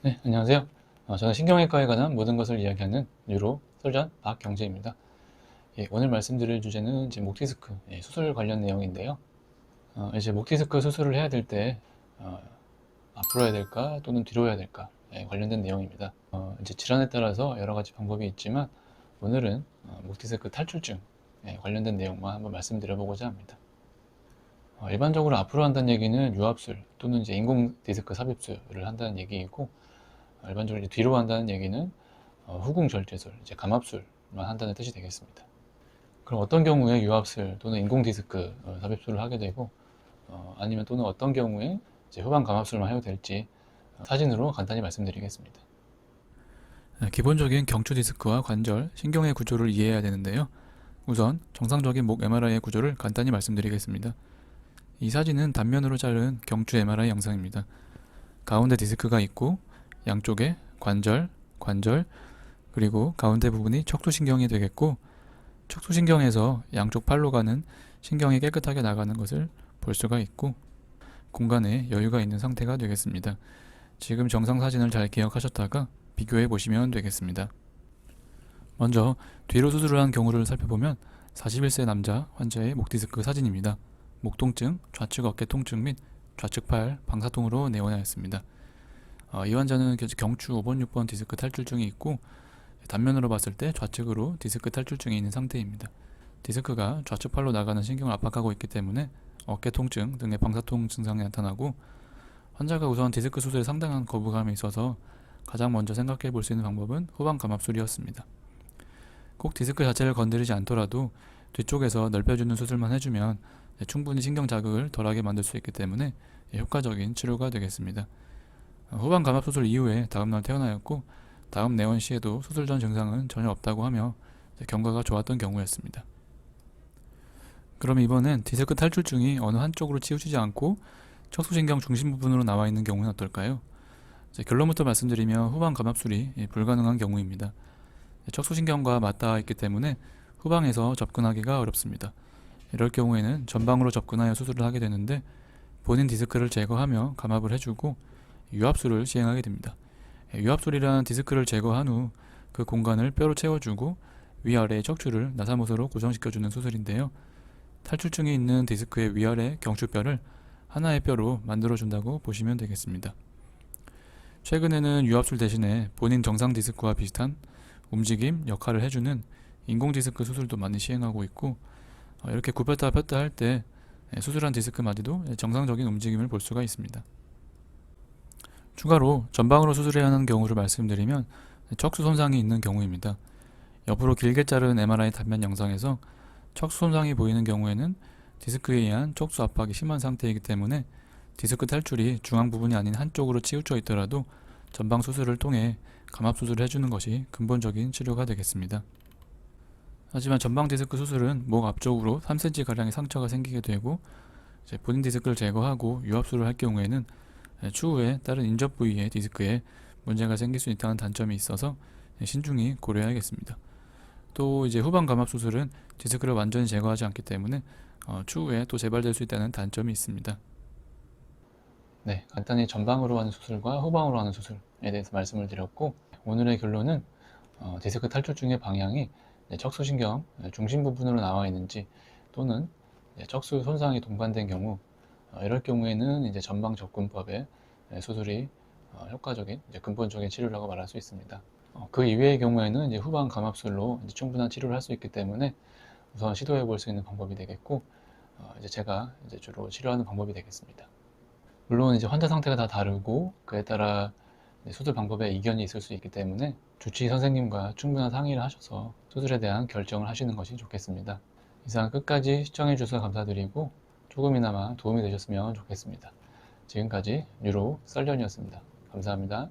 네, 안녕하세요. 저는 신경외과에 관한 모든 것을 이야기하는 뉴로 설전 박경재입니다. 예, 오늘 말씀드릴 주제는 이제 목 디스크 수술 관련 내용인데요. 이제 목 디스크 수술을 해야 될 때 앞으로 해야 될까 또는 뒤로 해야 될까 관련된 내용입니다. 이제 질환에 따라서 여러 가지 방법이 있지만 오늘은 목 디스크 탈출증 관련된 내용만 한번 말씀드려보고자 합니다. 일반적으로 앞으로 한다는 얘기는 유압술 또는 이제 인공 디스크 삽입술을 한다는 얘기이고, 일반적으로 이제 뒤로 한다는 얘기는 후궁 절제술, 이제 감압술만 한다는 뜻이 되겠습니다. 그럼 어떤 경우에 유압술 또는 인공 디스크 삽입술을 하게 되고, 아니면 또는 어떤 경우에 이제 후방 감압술만 해도 될지 사진으로 간단히 말씀드리겠습니다. 기본적인 경추 디스크와 관절, 신경의 구조를 이해해야 되는데요. 우선 정상적인 목 MRI의 구조를 간단히 말씀드리겠습니다. 이 사진은 단면으로 자른 경추 MRI 영상입니다. 가운데 디스크가 있고 양쪽에 관절, 그리고 가운데 부분이 척추신경이 되겠고, 척추신경에서 양쪽 팔로 가는 신경이 깨끗하게 나가는 것을 볼 수가 있고, 공간에 여유가 있는 상태가 되겠습니다. 지금 정상 사진을 잘 기억하셨다가 비교해 보시면 되겠습니다. 먼저 뒤로 수술을 한 경우를 살펴보면 41세 남자 환자의 목 디스크 사진입니다. 목 통증, 좌측 어깨 통증 및 좌측 팔 방사통으로 내원하였습니다. 이 환자는 경추 5번, 6번 디스크 탈출증이 있고, 단면으로 봤을 때 좌측으로 디스크 탈출증이 있는 상태입니다. 디스크가 좌측 팔로 나가는 신경을 압박하고 있기 때문에 어깨 통증 등의 방사통 증상이 나타나고, 환자가 우선 디스크 수술에 상당한 거부감이 있어서 가장 먼저 생각해 볼 수 있는 방법은 후방 감압술이었습니다. 꼭 디스크 자체를 건드리지 않더라도 뒤쪽에서 넓혀주는 수술만 해주면 충분히 신경 자극을 덜하게 만들 수 있기 때문에 효과적인 치료가 되겠습니다. 후방 감압 수술 이후에 다음날 퇴원하였고, 다음 내원 시에도 수술 전 증상은 전혀 없다고 하며 경과가 좋았던 경우였습니다. 그럼 이번엔 디스크 탈출증이 어느 한쪽으로 치우치지 않고 척추신경 중심 부분으로 나와 있는 경우는 어떨까요? 결론부터 말씀드리면 후방 감압술이 불가능한 경우입니다. 척추신경과 맞닿아 있기 때문에 후방에서 접근하기가 어렵습니다. 이럴 경우에는 전방으로 접근하여 수술을 하게 되는데, 본인 디스크를 제거하며 감압을 해주고 유압술을 시행하게 됩니다. 유압술이란 디스크를 제거한 후 그 공간을 뼈로 채워주고 위아래 척추를 나사못으로 고정시켜주는 수술인데요. 탈출증이 있는 디스크의 위아래 경추뼈를 하나의 뼈로 만들어준다고 보시면 되겠습니다. 최근에는 유압술 대신에 본인 정상 디스크와 비슷한 움직임, 역할을 해주는 인공 디스크 수술도 많이 시행하고 있고, 이렇게 굽혔다 폈다 할 때 수술한 디스크 마디도 정상적인 움직임을 볼 수가 있습니다. 추가로 전방으로 수술해야 하는 경우를 말씀드리면 척수 손상이 있는 경우입니다. 옆으로 길게 자른 MRI 단면 영상에서 척수 손상이 보이는 경우에는 디스크에 의한 척수 압박이 심한 상태이기 때문에 디스크 탈출이 중앙 부분이 아닌 한쪽으로 치우쳐 있더라도 전방 수술을 통해 감압 수술을 해주는 것이 근본적인 치료가 되겠습니다. 하지만 전방 디스크 수술은 목 앞쪽으로 3cm가량의 상처가 생기게 되고, 본인 디스크를 제거하고 유압술을 할 경우에는 추후에 다른 인접 부위의 디스크에 문제가 생길 수 있다는 단점이 있어서 신중히 고려해야겠습니다. 또 이제 후방 감압 수술은 디스크를 완전히 제거하지 않기 때문에 추후에 또 재발될 수 있다는 단점이 있습니다. 네, 간단히 전방으로 하는 수술과 후방으로 하는 수술에 대해서 말씀을 드렸고, 오늘의 결론은 디스크 탈출증의 방향이 척수신경 중심 부분으로 나와 있는지, 또는 척수 손상이 동반된 경우, 이럴 경우에는 이제 전방 접근법의 수술이 효과적인 근본적인 치료라고 말할 수 있습니다. 그 이외의 경우에는 이제 후방 감압술로 이제 충분한 치료를 할 수 있기 때문에 우선 시도해 볼 수 있는 방법이 되겠고, 이제 제가 이제 주로 치료하는 방법이 되겠습니다. 물론 이제 환자 상태가 다 다르고 그에 따라 수술 방법에 이견이 있을 수 있기 때문에 주치의 선생님과 충분한 상의를 하셔서 수술에 대한 결정을 하시는 것이 좋겠습니다. 이상 끝까지 시청해 주셔서 감사드리고, 조금이나마 도움이 되셨으면 좋겠습니다. 지금까지 뉴로 썰전이었습니다. 감사합니다.